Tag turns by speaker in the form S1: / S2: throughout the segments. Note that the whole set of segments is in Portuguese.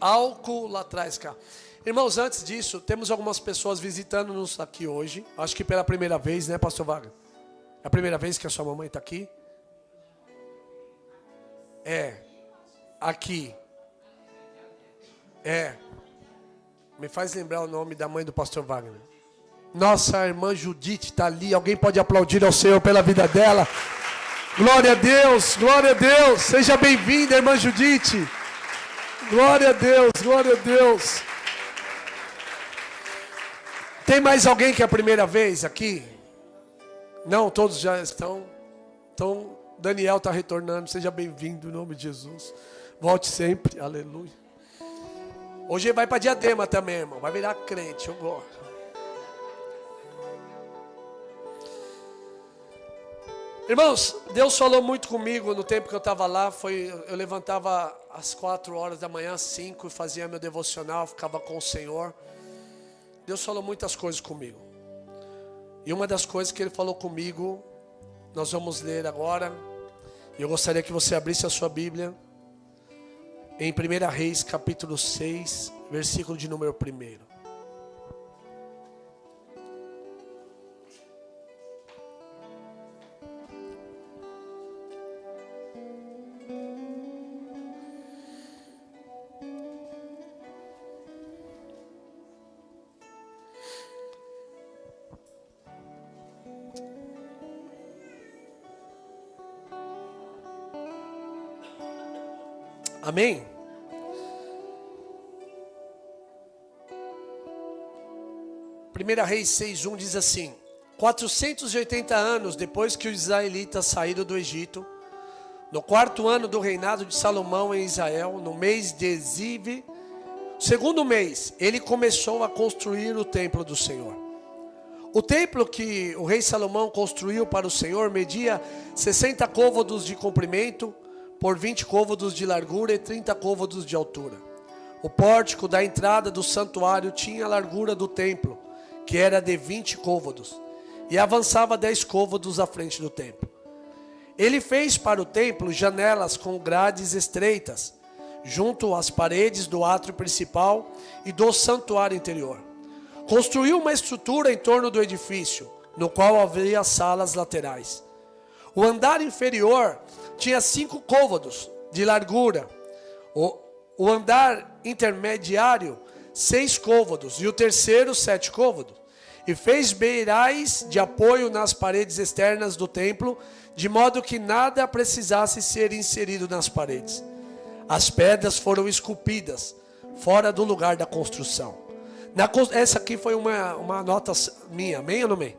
S1: álcool lá atrás, cara. Irmãos, antes disso, temos algumas pessoas visitando-nos aqui hoje. Acho que pela primeira vez, né, pastor Wagner? É a primeira vez que a sua mamãe está aqui? Aqui. Me faz lembrar o nome da mãe do pastor Wagner. Nossa irmã Judite está ali. Alguém pode aplaudir ao Senhor pela vida dela? Glória a Deus, glória a Deus. Seja bem-vinda, irmã Judite. Glória a Deus, glória a Deus. Tem mais alguém que é a primeira vez aqui? Não, todos já estão. Então, Daniel está retornando. Seja bem-vindo em nome de Jesus. Volte sempre, aleluia. Hoje ele vai para Diadema também, irmão. Vai virar crente, eu gosto. Irmãos, Deus falou muito comigo no tempo que eu estava lá. Eu levantava às 4 horas da manhã, 5, e fazia meu devocional, ficava com o Senhor. Deus falou muitas coisas comigo. E uma das coisas que Ele falou comigo, nós vamos ler agora. Eu gostaria que você abrisse a sua Bíblia em 1 Reis, capítulo 6, versículo de número 1. Amém? Primeira Reis 6:1 diz assim: 480 anos depois que os israelitas saíram do Egito, no 4º ano do reinado de Salomão em Israel, no mês de Zive, segundo mês, ele começou a construir o templo do Senhor. O templo que o rei Salomão construiu para o Senhor media 60 côvados de comprimento, por 20 côvados de largura e 30 côvados de altura. O pórtico da entrada do santuário tinha a largura do templo, que era de 20 côvados, e avançava 10 côvados à frente do templo. Ele fez para o templo janelas com grades estreitas, junto às paredes do átrio principal e do santuário interior. Construiu uma estrutura em torno do edifício, no qual havia salas laterais. O andar inferior tinha 5 côvados de largura, o andar intermediário 6 côvados e o terceiro 7 côvados. E fez beirais de apoio nas paredes externas do templo, de modo que nada precisasse ser inserido nas paredes. As pedras foram esculpidas fora do lugar da construção. Essa aqui foi uma nota minha, amém ou não amém?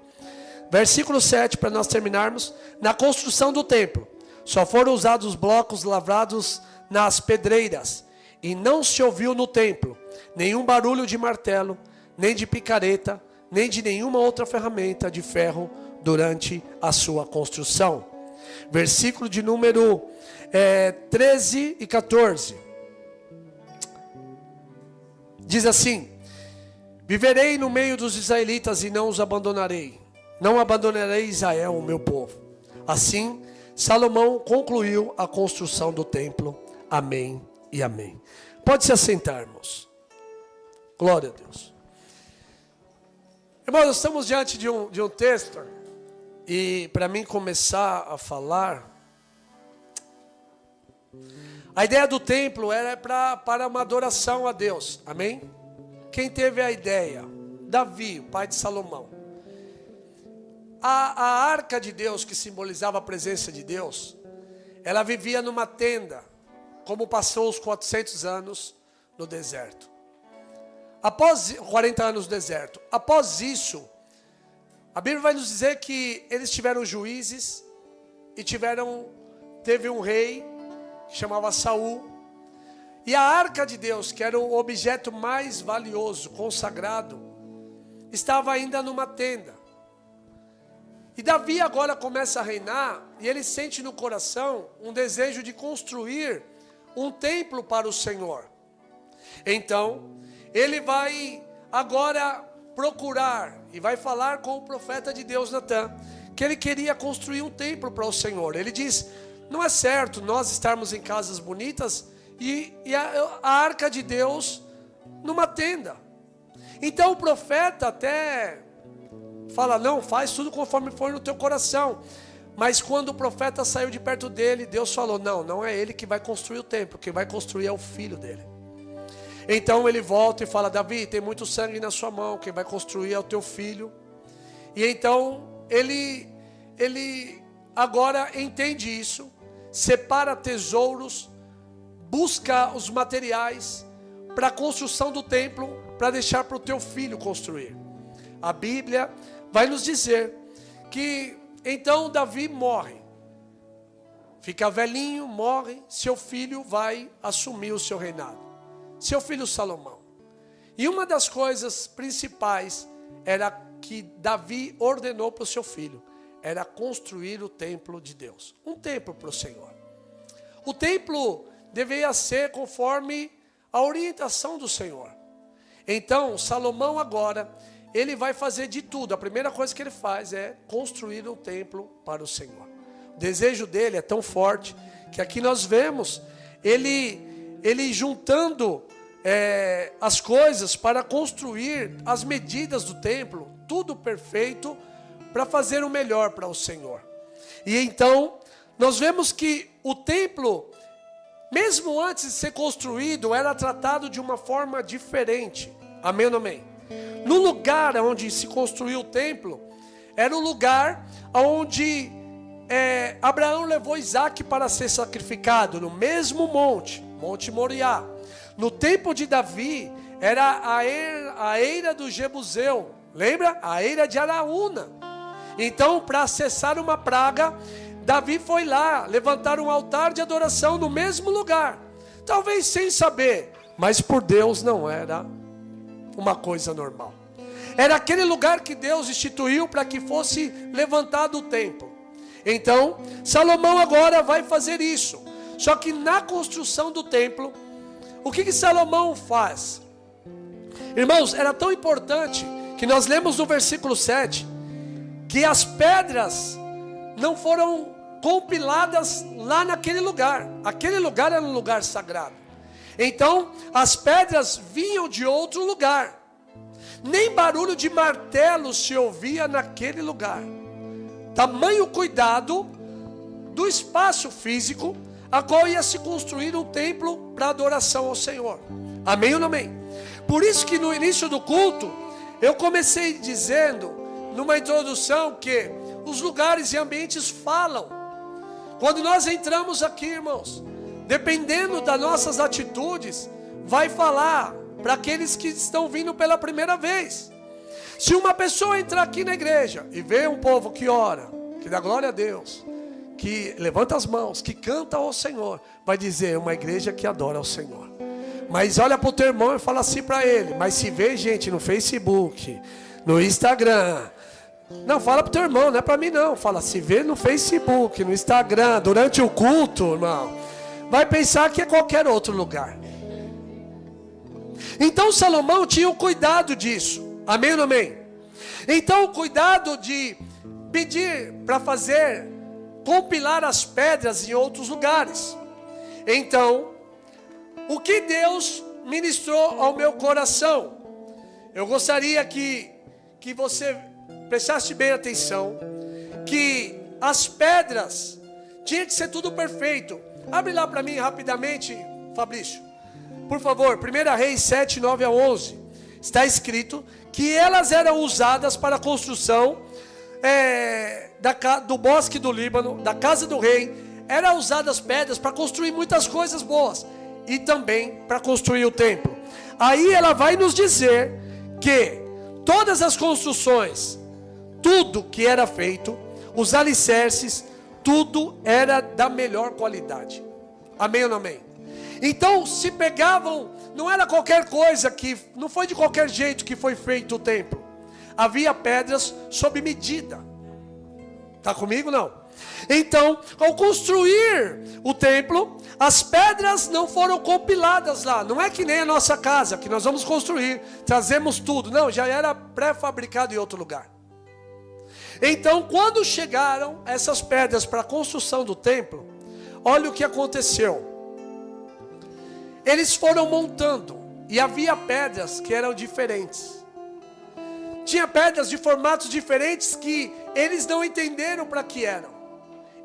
S1: Versículo 7, para nós terminarmos. Na construção do templo, só foram usados blocos lavrados nas pedreiras, e não se ouviu no templo nenhum barulho de martelo, nem de picareta, nem de nenhuma outra ferramenta de ferro durante a sua construção. Versículo de número 13 e 14. Diz assim: viverei no meio dos israelitas e não os abandonarei. Não abandonarei Israel, o meu povo. Assim, Salomão concluiu a construção do templo. Amém e amém. Pode se assentar, irmãos. Glória a Deus. Irmãos, nós estamos diante de um texto. E para mim começar a falar, a ideia do templo era para uma adoração a Deus. Amém? Quem teve a ideia? Davi, o pai de Salomão. A arca de Deus, que simbolizava a presença de Deus, ela vivia numa tenda, como passou os 400 anos no deserto. Após 40 anos no deserto. Após isso, a Bíblia vai nos dizer que eles tiveram juízes e teve um rei que chamava Saul. E a arca de Deus, que era o objeto mais valioso, consagrado, estava ainda numa tenda. E Davi agora começa a reinar, e ele sente no coração um desejo de construir um templo para o Senhor. Então, ele vai agora procurar, e vai falar com o profeta de Deus Natã, que ele queria construir um templo para o Senhor. Ele diz: não é certo nós estarmos em casas bonitas e a arca de Deus numa tenda. Então o profeta até fala, não, faz tudo conforme for no teu coração. Mas quando o profeta saiu de perto dele, Deus falou, não é ele que vai construir o templo, quem vai construir é o filho dele. Então ele volta e fala, Davi, tem muito sangue na sua mão, quem vai construir é o teu filho. E então ele agora entende isso, separa tesouros, busca os materiais para a construção do templo, para deixar para o teu filho construir. A Bíblia vai nos dizer que então Davi morre, fica velhinho, morre, seu filho vai assumir o seu reinado, seu filho Salomão. E uma das coisas principais era que Davi ordenou para o seu filho, era construir o templo de Deus, um templo para o Senhor. O templo deveria ser conforme a orientação do Senhor. Então Salomão agora, ele vai fazer de tudo. A primeira coisa que ele faz é construir um templo para o Senhor. O desejo dele é tão forte que aqui nós vemos ele juntando as coisas para construir as medidas do templo, tudo perfeito para fazer o melhor para o Senhor. E então nós vemos que o templo, mesmo antes de ser construído, era tratado de uma forma diferente. Amém ou não amém? No lugar onde se construiu o templo, era o lugar onde Abraão levou Isaac para ser sacrificado, no mesmo Monte Moriá. No tempo de Davi, era a eira do Jebuseu, lembra? A eira de Araúna. Então, para cessar uma praga, Davi foi lá, levantar um altar de adoração no mesmo lugar. Talvez sem saber, mas por Deus não era uma coisa normal. Era aquele lugar que Deus instituiu para que fosse levantado o templo. Então, Salomão agora vai fazer isso. Só que na construção do templo, o que Salomão faz? Irmãos, era tão importante que nós lemos no versículo 7, que as pedras não foram compiladas lá naquele lugar. Aquele lugar era um lugar sagrado. Então, as pedras vinham de outro lugar. Nem barulho de martelo se ouvia naquele lugar. Tamanho cuidado do espaço físico, a qual ia se construir um templo para adoração ao Senhor. Amém ou não amém? Por isso que no início do culto, eu comecei dizendo, numa introdução, que os lugares e ambientes falam. Quando nós entramos aqui, irmãos, dependendo das nossas atitudes, vai falar para aqueles que estão vindo pela primeira vez. Se uma pessoa entrar aqui na igreja e ver um povo que ora, que dá glória a Deus, que levanta as mãos, que canta ao Senhor, vai dizer, uma igreja que adora ao Senhor. Mas olha para o teu irmão e fala assim para ele, mas se vê gente no Facebook, no Instagram, não, fala para o teu irmão, não é para mim não, fala, se vê no Facebook, no Instagram, durante o culto, irmão, vai pensar que é qualquer outro lugar. Então Salomão tinha o cuidado disso. Amém ou não amém? Então o cuidado de pedir para fazer, compilar as pedras em outros lugares. Então, o que Deus ministrou ao meu coração, eu gostaria que você prestasse bem atenção, que as pedras tinha que ser tudo perfeito. Abre lá para mim rapidamente, Fabrício, por favor. 1 Reis 7, 9 a 11. Está escrito que elas eram usadas para a construção do bosque do Líbano, da casa do rei. Eram usadas pedras para construir muitas coisas boas e também para construir o templo. Aí ela vai nos dizer que todas as construções, tudo que era feito, os alicerces, tudo era da melhor qualidade. Amém ou não amém? Então se pegavam, não era qualquer coisa, não foi de qualquer jeito que foi feito o templo. Havia pedras sob medida. Está comigo não? Então, ao construir o templo, as pedras não foram compiladas lá. Não é que nem a nossa casa, que nós vamos construir, trazemos tudo. Não, já era pré-fabricado em outro lugar. Então, quando chegaram essas pedras para a construção do templo, olha o que aconteceu. eles foram montando, e havia pedras que eram diferentes. Tinha pedras de formatos diferentes que eles não entenderam para que eram.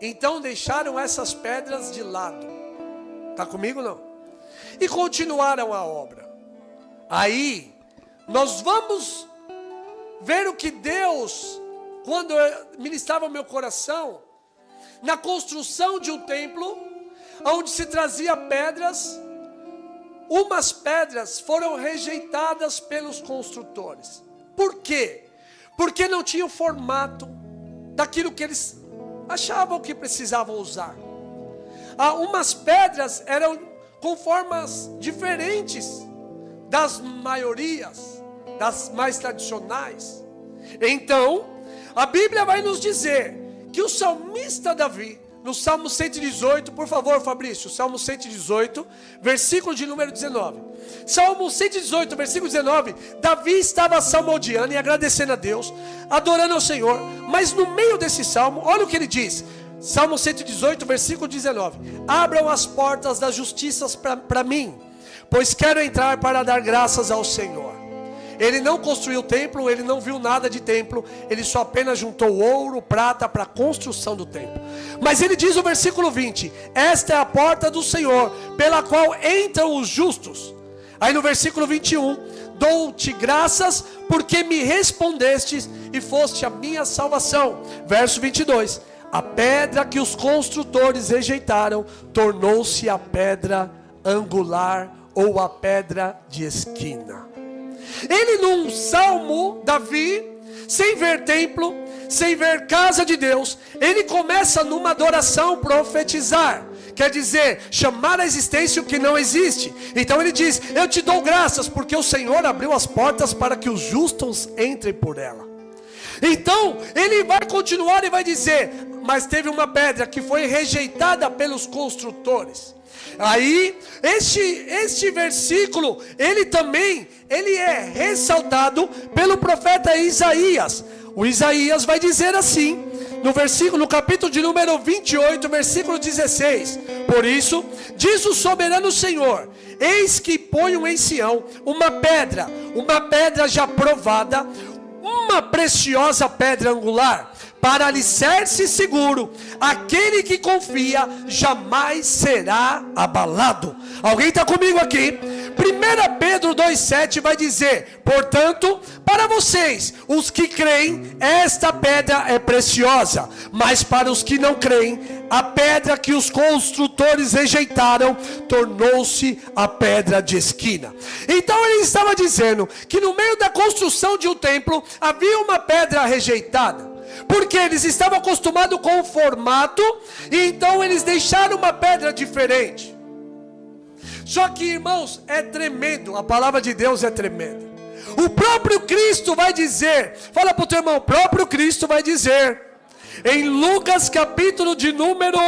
S1: Então deixaram essas pedras de lado. Está comigo não? E continuaram a obra. Aí, nós vamos ver o que Deus, quando ministrava o meu coração, na construção de um templo, onde se trazia pedras, umas pedras foram rejeitadas pelos construtores. Por quê? Porque não tinha o formato daquilo que eles achavam que precisavam usar. Umas pedras eram com formas diferentes das maiorias, das mais tradicionais. Então, a Bíblia vai nos dizer que o salmista Davi, no Salmo 118, por favor, Fabrício, Salmo 118, versículo de número 19. Salmo 118, versículo 19, Davi estava salmodiando e agradecendo a Deus, adorando ao Senhor, mas no meio desse salmo, olha o que ele diz, Salmo 118, versículo 19, abram as portas das justiças para mim, pois quero entrar para dar graças ao Senhor. Ele não construiu o templo, ele não viu nada de templo, ele só apenas juntou ouro, prata para a construção do templo. Mas ele diz no versículo 20, esta é a porta do Senhor, pela qual entram os justos. Aí no versículo 21, dou-te graças porque me respondestes e foste a minha salvação. Verso 22, a pedra que os construtores rejeitaram tornou-se a pedra angular ou a pedra de esquina. Ele num salmo, Davi, sem ver templo, sem ver casa de Deus, ele começa numa adoração profetizar. Quer dizer, chamar à existência o que não existe. Então ele diz, eu te dou graças porque o Senhor abriu as portas para que os justos entrem por ela. Então ele vai continuar e vai dizer, mas teve uma pedra que foi rejeitada pelos construtores. Aí, este versículo, ele é ressaltado pelo profeta Isaías. O Isaías vai dizer assim, no capítulo de número 28, versículo 16. Por isso, diz o soberano Senhor, eis que ponho em Sião uma pedra já provada, uma preciosa pedra angular, para alicerce seguro, aquele que confia jamais será abalado. Alguém está comigo aqui? 1 Pedro 2,7 vai dizer, portanto, para vocês, os que creem, esta pedra é preciosa, mas para os que não creem, a pedra que os construtores rejeitaram, tornou-se a pedra de esquina. Então ele estava dizendo, que no meio da construção de um templo, havia uma pedra rejeitada, porque eles estavam acostumados com o formato, e então eles deixaram uma pedra diferente. Só que, irmãos, é tremendo, a palavra de Deus é tremenda. O próprio Cristo vai dizer, fala para o teu irmão, o próprio Cristo vai dizer, em Lucas capítulo de número,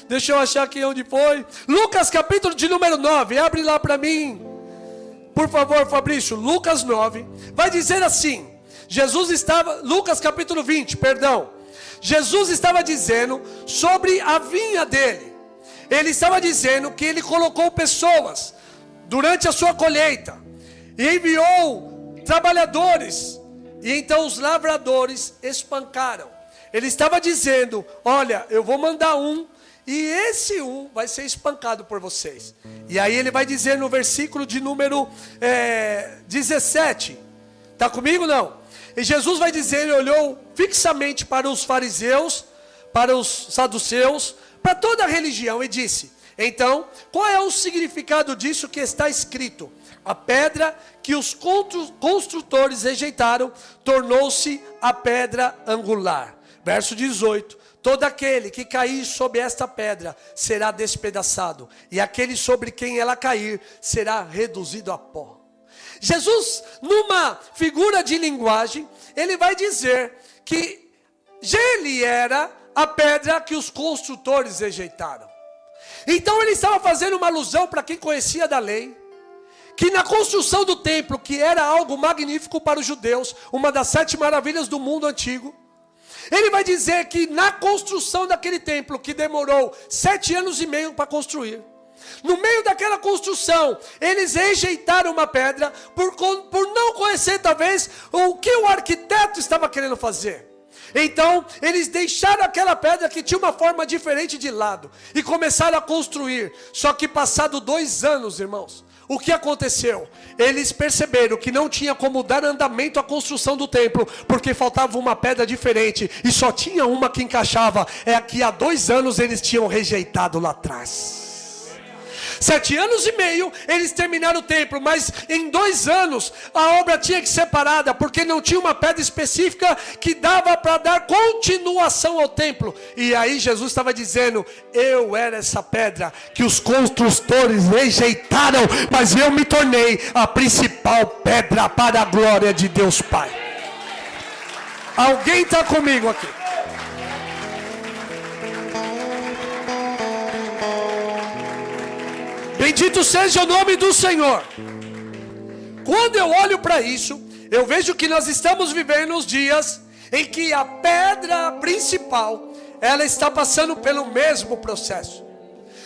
S1: deixa eu achar aqui onde foi, Lucas capítulo de número 9, abre lá para mim, por favor, Fabrício, Lucas 9, vai dizer assim, Lucas capítulo 20, perdão, Jesus estava dizendo sobre a vinha dele. Ele estava dizendo que ele colocou pessoas durante a sua colheita e enviou trabalhadores, e então os lavradores espancaram. Ele estava dizendo, olha, eu vou mandar um, e esse um vai ser espancado por vocês. E aí ele vai dizer no versículo de número 17, está comigo não? E Jesus vai dizer, ele olhou fixamente para os fariseus, para os saduceus, para toda a religião e disse, então, qual é o significado disso que está escrito? A pedra que os construtores rejeitaram, tornou-se a pedra angular. Verso 18, todo aquele que cair sobre esta pedra será despedaçado, e aquele sobre quem ela cair será reduzido a pó. Jesus, numa figura de linguagem, ele vai dizer que ele era a pedra que os construtores rejeitaram. Então ele estava fazendo uma alusão para quem conhecia da lei, que na construção do templo, que era algo magnífico para os judeus, uma das 7 maravilhas do mundo antigo, ele vai dizer que na construção daquele templo, que demorou 7 anos e meio para construir, No meio daquela construção, eles rejeitaram uma pedra por não conhecer talvez o que o arquiteto estava querendo fazer. Então, eles deixaram aquela pedra que tinha uma forma diferente de lado e começaram a construir. Só que passado 2 anos, irmãos, o que aconteceu? Eles perceberam que não tinha como dar andamento à construção do templo, porque faltava uma pedra diferente e só tinha uma que encaixava. É a que há 2 anos eles tinham rejeitado lá atrás. 7 anos e meio eles terminaram o templo, mas em 2 anos a obra tinha que ser parada, porque não tinha uma pedra específica que dava para dar continuação ao templo. E aí Jesus estava dizendo: eu era essa pedra que os construtores rejeitaram, mas eu me tornei a principal pedra para a glória de Deus Pai. Alguém está comigo aqui? Bendito seja o nome do Senhor. Quando eu olho para isso, eu vejo que nós estamos vivendo os dias em que a pedra principal, ela está passando pelo mesmo processo.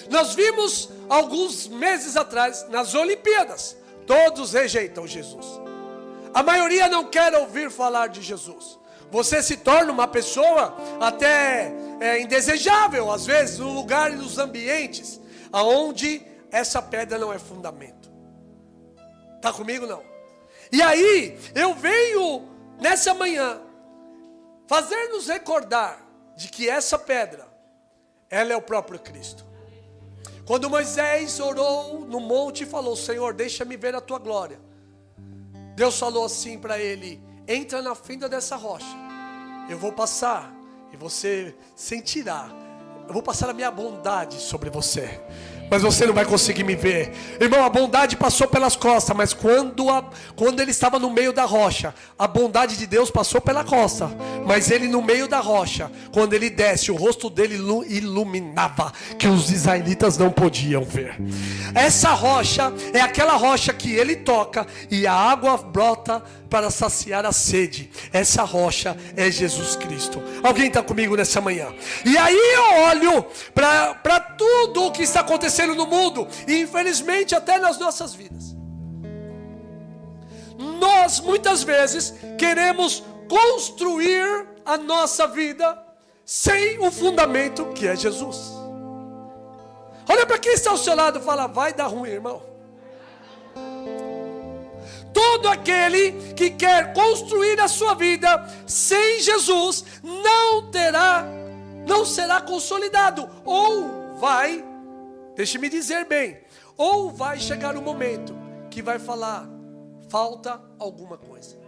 S1: Nós vimos alguns meses atrás, nas Olimpíadas, todos rejeitam Jesus. A maioria não quer ouvir falar de Jesus. Você se torna uma pessoa até indesejável, às vezes, no lugar e nos ambientes aonde essa pedra não é fundamento. Está comigo não? E aí, eu venho nessa manhã fazer nos recordar de que essa pedra, ela é o próprio Cristo. Quando Moisés orou no monte e falou: Senhor, deixa-me ver a tua glória, Deus falou assim para ele: entra na fenda dessa rocha, eu vou passar e você sentirá, eu vou passar a minha bondade sobre você, mas você não vai conseguir me ver. Irmão, a bondade passou pelas costas, mas quando ele estava no meio da rocha, a bondade de Deus passou pela costa, mas ele no meio da rocha, quando ele desce, o rosto dele iluminava, que os israelitas não podiam ver. Essa rocha é aquela rocha que ele toca e a água brota para saciar a sede. Essa rocha é Jesus Cristo. Alguém está comigo nessa manhã? E aí eu olho para tudo o que está acontecendo no mundo, e infelizmente até nas nossas vidas. Nós muitas vezes queremos construir a nossa vida sem o fundamento que é Jesus. Olha para quem está ao seu lado e fala: vai dar ruim, irmão. Todo aquele que quer construir a sua vida sem Jesus não será consolidado. Ou vai, deixe-me dizer bem, ou vai chegar um momento que vai falar: falta alguma coisa.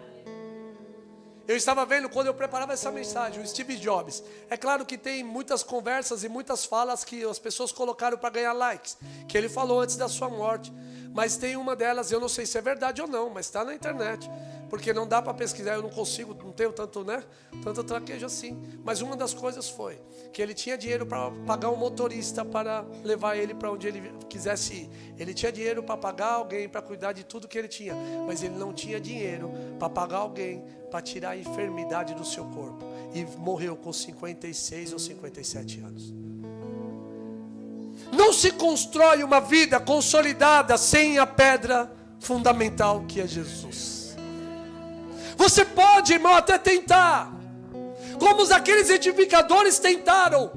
S1: Eu estava vendo quando eu preparava essa mensagem, o Steve Jobs. É claro que tem muitas conversas e muitas falas que as pessoas colocaram para ganhar likes, que ele falou antes da sua morte. Mas tem uma delas, eu não sei se é verdade ou não, mas está na internet, porque não dá para pesquisar, eu não consigo, não tenho tanto traquejo assim. Mas uma das coisas foi que ele tinha dinheiro para pagar um motorista para levar ele para onde ele quisesse ir. Ele tinha dinheiro para pagar alguém para cuidar de tudo que ele tinha, mas ele não tinha dinheiro para pagar alguém para tirar a enfermidade do seu corpo. E morreu com 56 ou 57 anos. Não se constrói uma vida consolidada sem a pedra fundamental que é Jesus. Você pode, irmão, até tentar, como aqueles edificadores tentaram,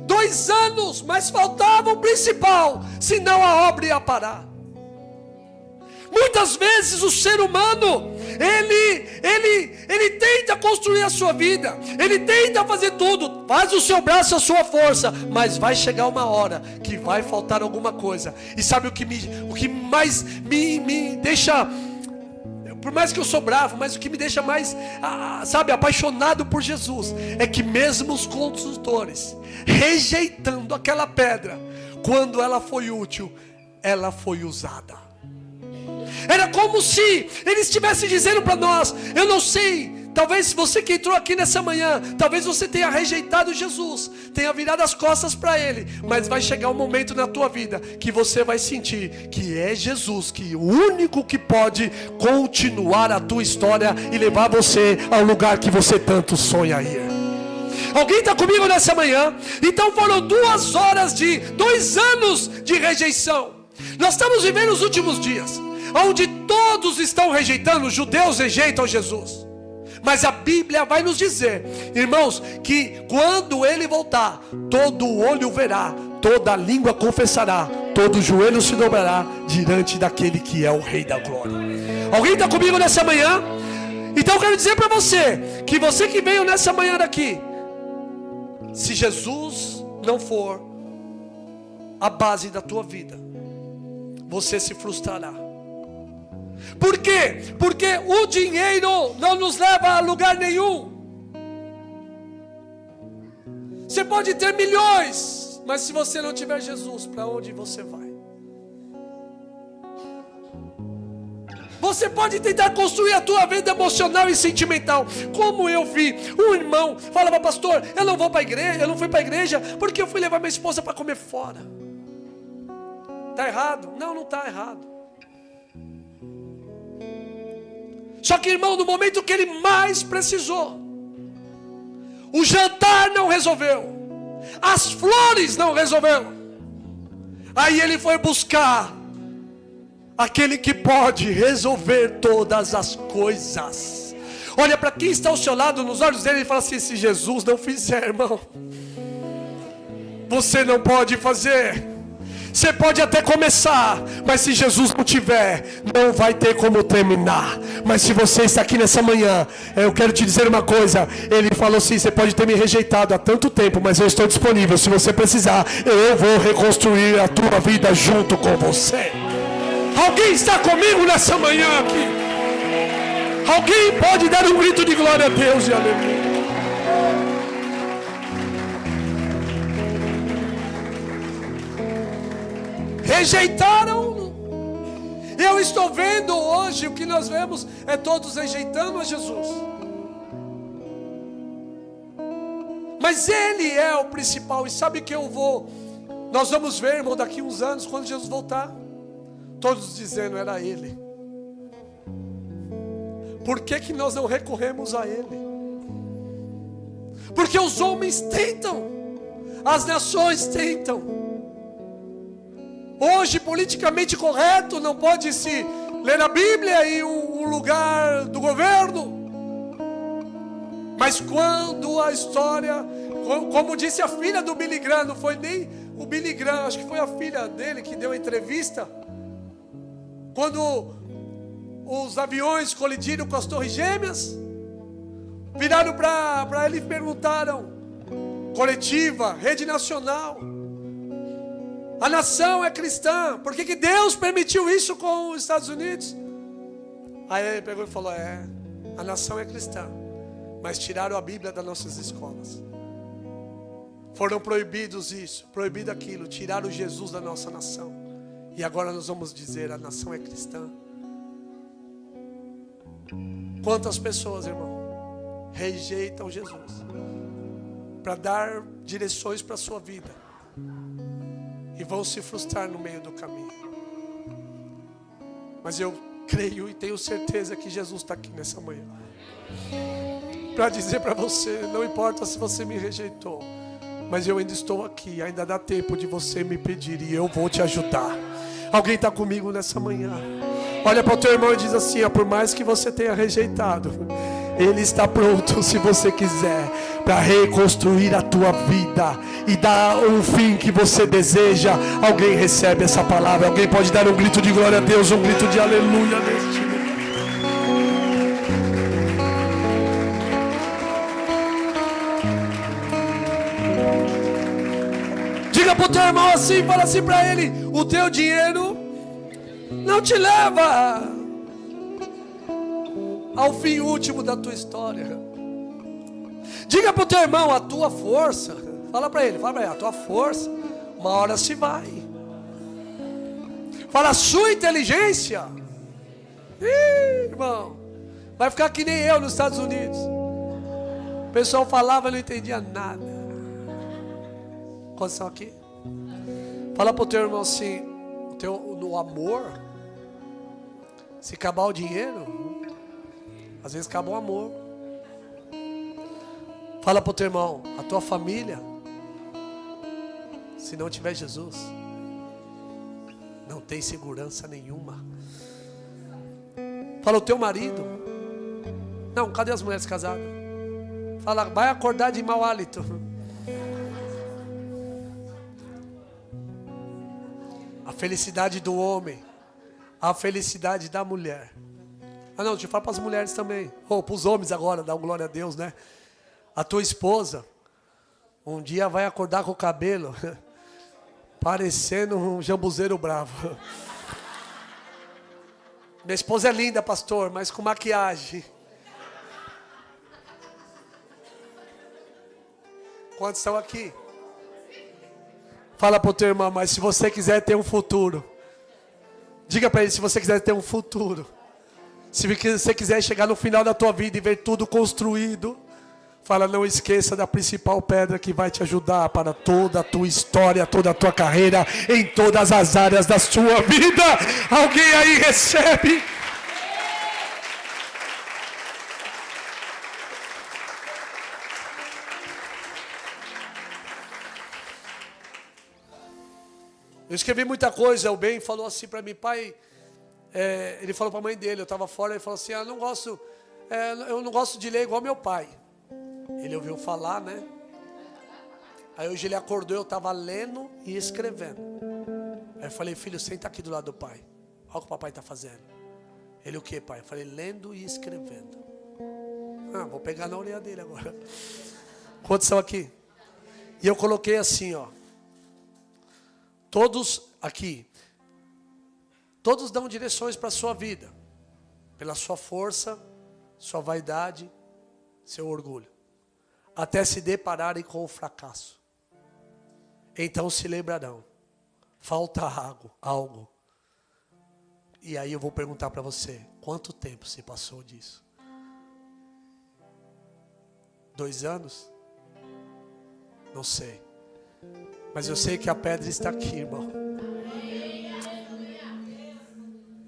S1: 2 anos, mas faltava o principal, senão a obra ia parar. Muitas vezes o ser humano, ele tenta construir a sua vida, ele tenta fazer tudo, faz o seu braço a sua força, mas vai chegar uma hora que vai faltar alguma coisa. E sabe o que mais me deixa, por mais que eu sou bravo, mas o que me deixa mais, apaixonado por Jesus, é que mesmo os construtores, rejeitando aquela pedra, quando ela foi útil, ela foi usada. Era como se ele estivesse dizendo para nós: eu não sei, talvez você que entrou aqui nessa manhã, talvez você tenha rejeitado Jesus, tenha virado as costas para Ele, mas vai chegar um momento na tua vida que você vai sentir que é Jesus, que o único que pode continuar a tua história e levar você ao lugar que você tanto sonha ir. Alguém está comigo nessa manhã? Então foram 2 horas 2 anos de rejeição. Nós estamos vivendo os últimos dias, onde todos estão rejeitando, os judeus rejeitam Jesus. Mas a Bíblia vai nos dizer, irmãos, que quando Ele voltar, todo olho verá, toda língua confessará, todo joelho se dobrará diante daquele que é o Rei da Glória. Alguém está comigo nessa manhã? Então eu quero dizer para você, que você que veio nessa manhã daqui, se Jesus não for a base da tua vida, você se frustrará. Por quê? Porque o dinheiro não nos leva a lugar nenhum. Você pode ter milhões, mas se você não tiver Jesus, para onde você vai? Você pode tentar construir a tua vida emocional e sentimental. Como eu vi um irmão falava: pastor, eu não vou para a igreja, eu não fui para a igreja porque eu fui levar minha esposa para comer fora. Está errado? Não, não está errado. Só que, irmão, no momento que ele mais precisou, o jantar não resolveu, as flores não resolveu, aí ele foi buscar aquele que pode resolver todas as coisas. Olha para quem está ao seu lado, nos olhos dele, e fala assim: se Jesus não fizer, irmão, você não pode fazer. Você pode até começar, mas se Jesus não tiver, não vai ter como terminar. Mas se você está aqui nessa manhã, eu quero te dizer uma coisa. Ele falou assim: você pode ter me rejeitado há tanto tempo, mas eu estou disponível. Se você precisar, eu vou reconstruir a tua vida junto com você. Alguém está comigo nessa manhã aqui? Alguém pode dar um grito de glória a Deus e aleluia? Rejeitaram. Eu estou vendo hoje, o que nós vemos é todos rejeitando a Jesus. Mas Ele é o principal. E sabe que nós vamos ver, irmão, daqui uns anos, quando Jesus voltar, todos dizendo: era Ele. Por que nós não recorremos a Ele? Porque os homens tentam, as nações tentam. Hoje, politicamente correto, não pode se ler a Bíblia em um lugar do governo. Mas quando a história, como disse a filha do Billy Graham, não foi nem o Billy Graham, acho que foi a filha dele que deu a entrevista, quando os aviões colidiram com as torres gêmeas, viraram para ele e perguntaram: coletiva, rede nacional, a nação é cristã, por que Deus permitiu isso com os Estados Unidos? Aí ele pegou e falou: a nação é cristã, mas tiraram a Bíblia das nossas escolas. Foram proibidos isso, proibido aquilo, tiraram Jesus da nossa nação. E agora nós vamos dizer: a nação é cristã. Quantas pessoas, irmão, rejeitam Jesus para dar direções para a sua vida e vão se frustrar no meio do caminho. Mas eu creio e tenho certeza que Jesus está aqui nessa manhã para dizer para você: não importa se você me rejeitou, mas eu ainda estou aqui, ainda dá tempo de você me pedir e eu vou te ajudar. Alguém está comigo nessa manhã? Olha para o teu irmão e diz assim: por mais que você tenha rejeitado, Ele está pronto, se você quiser, para reconstruir a tua vida e dar o fim que você deseja. Alguém recebe essa palavra? Alguém pode dar um grito de glória a Deus, um grito de aleluia neste lugar? Diga para o teu irmão assim, fala assim para ele: o teu dinheiro não te leva ao fim último da tua história. Diga para o teu irmão: a tua força, fala para ele, a tua força uma hora se vai. Fala: a sua inteligência, irmão, vai ficar que nem eu nos Estados Unidos. O pessoal falava e não entendia nada. Quantos estão aqui? Fala para o teu irmão assim: no amor, se acabar o dinheiro, às vezes acaba o amor. Fala para o teu irmão, a tua família, se não tiver Jesus, não tem segurança nenhuma. Fala o teu marido. Não, cadê as mulheres casadas? Fala, vai acordar de mau hálito. A felicidade do homem, a felicidade da mulher. Ah não, deixa eu falar para as mulheres também. Ou para os homens agora, dá glória a Deus, né? A tua esposa, um dia vai acordar com o cabelo parecendo um jambuzeiro bravo. Minha esposa é linda, pastor, mas com maquiagem. Quantos estão aqui? Fala para o teu irmão, mas se você quiser ter um futuro, diga para ele, se você quiser ter um futuro, se você quiser chegar no final da tua vida e ver tudo construído, fala, não esqueça da principal pedra que vai te ajudar para toda a tua história, toda a tua carreira, em todas as áreas da sua vida. Alguém aí recebe? Eu escrevi muita coisa. O Ben falou assim para mim, pai, ele falou para a mãe dele, eu estava fora, ele falou assim, eu não gosto de ler igual meu pai. Ele ouviu falar, né? Aí hoje ele acordou, eu estava lendo e escrevendo. Aí eu falei, filho, senta aqui do lado do pai. Olha o que o papai está fazendo. Ele, o que, pai? Eu falei, lendo e escrevendo. Vou pegar na orelha dele agora. Quantos são aqui? E eu coloquei assim, ó. Todos aqui, todos dão direções para a sua vida, pela sua força, sua vaidade, seu orgulho, até se depararem com o fracasso. Então se lembrarão, falta algo. E aí eu vou perguntar para você, quanto tempo se passou disso? 2 anos? Não sei. Mas eu sei que a pedra está aqui, irmão.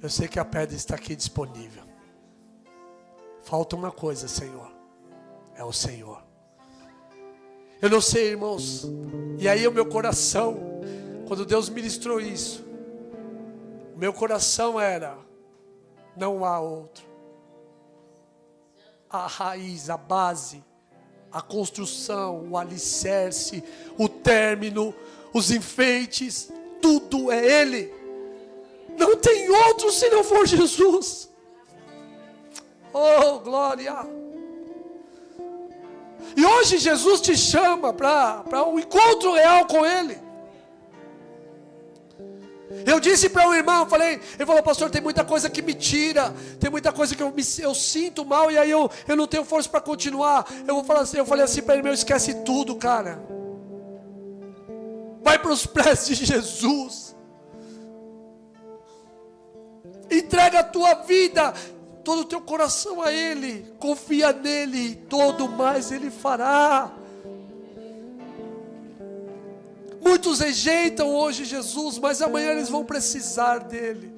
S1: Eu sei que a pedra está aqui disponível. Falta uma coisa, Senhor. É o Senhor. Eu não sei, irmãos. E aí o meu coração, quando Deus ministrou isso, o meu coração era, não há outro. A raiz, a base, a construção, o alicerce, o término, os enfeites, tudo é Ele. Não tem outro se não for Jesus. Oh, glória! E hoje Jesus te chama para um encontro real com Ele. Eu disse para um irmão, ele falou, pastor, tem muita coisa que me tira, tem muita coisa que eu sinto mal, e aí eu não tenho força para continuar. Eu falei assim para ele, esquece tudo, cara. Vai para os pés de Jesus. Entrega a tua vida, todo o teu coração a Ele. Confia nele, todo mais Ele fará. Muitos rejeitam hoje Jesus, mas amanhã eles vão precisar dele.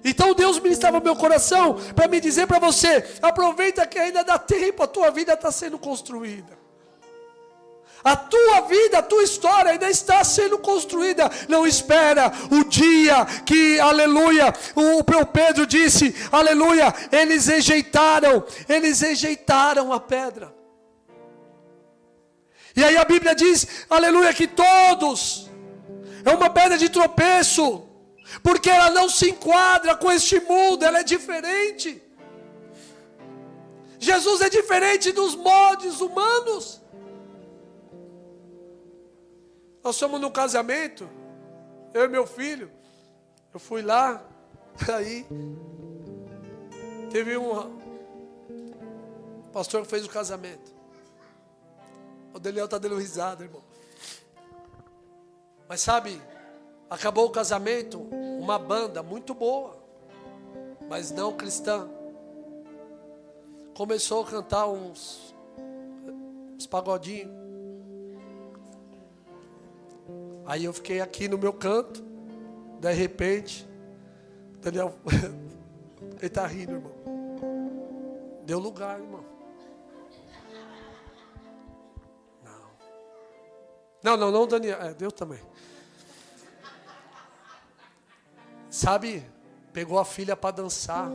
S1: Então Deus ministrava meu coração para me dizer para você, aproveita que ainda dá tempo, a tua vida está sendo construída. A tua vida, a tua história ainda está sendo construída. Não espera o dia que, aleluia, o Pedro disse, aleluia, eles rejeitaram a pedra. E aí a Bíblia diz, aleluia, que todos, é uma pedra de tropeço, porque ela não se enquadra com este mundo, ela é diferente. Jesus é diferente dos moldes humanos. Nós somos no casamento, eu e meu filho, eu fui lá, aí, teve um pastor que fez o casamento. O Daniel está dando risada, irmão. Mas sabe, acabou o casamento, uma banda muito boa, mas não cristã, começou a cantar uns pagodinhos. Aí eu fiquei aqui no meu canto, de repente, Daniel, ele está rindo, irmão. Deu lugar, irmão. Não, Daniel. Deus também. Sabe, pegou a filha para dançar.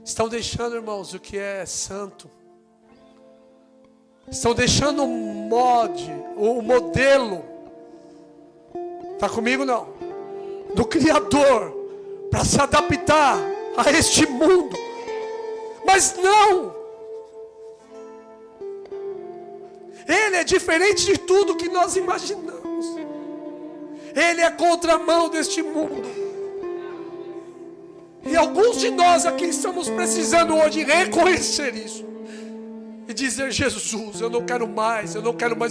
S1: Estão deixando, irmãos, o que é santo. Estão deixando o modelo. Está comigo, não? Do Criador, para se adaptar a este mundo. Mas não. Ele é diferente de tudo que nós imaginamos. Ele é contramão deste mundo. E alguns de nós aqui estamos precisando hoje reconhecer isso. E dizer: Jesus, eu não quero mais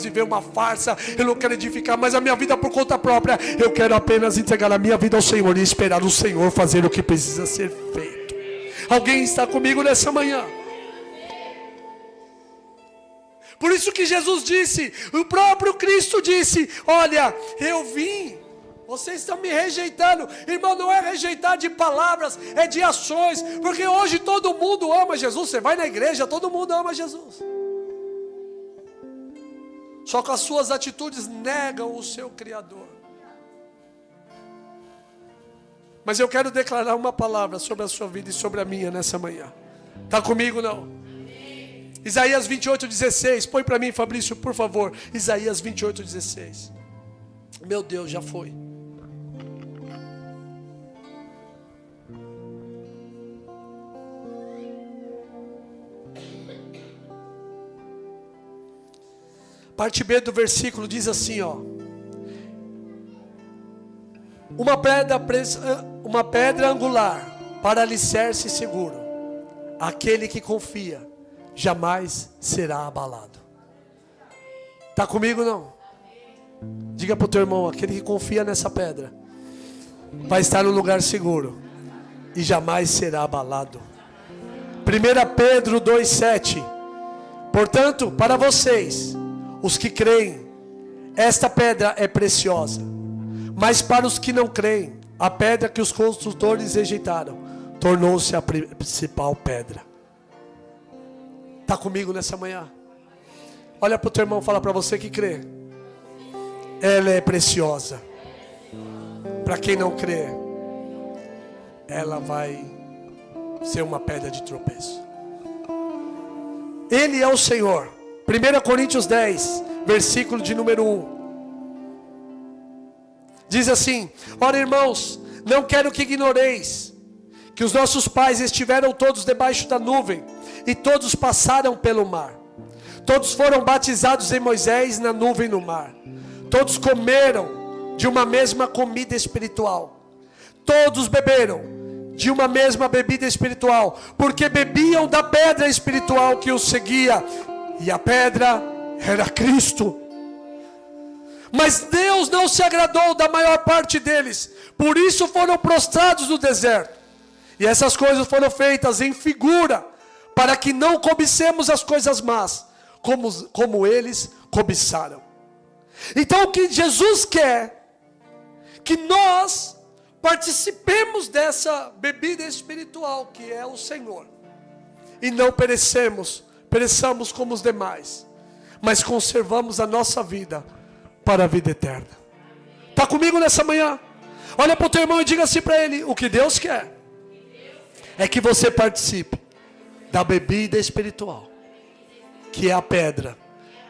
S1: viver uma farsa, eu não quero edificar mais a minha vida por conta própria. Eu quero apenas entregar a minha vida ao Senhor e esperar o Senhor fazer o que precisa ser feito. Alguém está comigo nessa manhã? Por isso que Jesus disse, o próprio Cristo disse: olha, eu vim, vocês estão me rejeitando. Irmão, não é rejeitar de palavras, é de ações. Porque hoje todo mundo ama Jesus. Você vai na igreja, todo mundo ama Jesus. Só que as suas atitudes negam o seu Criador. Mas eu quero declarar uma palavra sobre a sua vida e sobre a minha nessa manhã. Está comigo, não? Isaías 28:16. Põe para mim, Fabrício, por favor. Isaías 28:16. Meu Deus, já foi. Parte B do versículo diz assim, ó: uma pedra angular para alicerce seguro. Aquele que confia jamais será abalado. Está comigo, não? Diga para o teu irmão: aquele que confia nessa pedra vai estar no lugar seguro e jamais será abalado. 1 Pedro 2,7. Portanto, para vocês, os que creem, esta pedra é preciosa. Mas para os que não creem, a pedra que os construtores rejeitaram tornou-se a principal pedra. Está comigo nessa manhã? Olha para o teu irmão e fala: para você que crê, ela é preciosa. Para quem não crê, ela vai ser uma pedra de tropeço. Ele é o Senhor. 1 Coríntios 10, versículo de número 1. Diz assim: ora, irmãos, não quero que ignoreis que os nossos pais estiveram todos debaixo da nuvem, e todos passaram pelo mar. Todos foram batizados em Moisés na nuvem no mar. Todos comeram de uma mesma comida espiritual. Todos beberam de uma mesma bebida espiritual, porque bebiam da pedra espiritual que os seguia, e a pedra era Cristo. Mas Deus não se agradou da maior parte deles, por isso foram prostrados no deserto. E essas coisas foram feitas em figura, para que não cobicemos as coisas más, como eles cobiçaram. Então o que Jesus quer, que nós participemos dessa bebida espiritual, que é o Senhor, e não pereçamos como os demais, mas conservamos a nossa vida para a vida eterna. Está comigo nessa manhã? Olha para o teu irmão e diga assim para ele: o que Deus quer é que você participe da bebida espiritual, que é a pedra,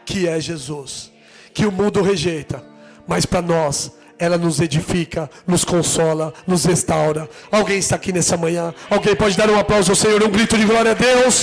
S1: que é Jesus, que o mundo rejeita, mas para nós ela nos edifica, nos consola, nos restaura. Alguém está aqui nessa manhã? Alguém pode dar um aplauso ao Senhor, um grito de glória a Deus?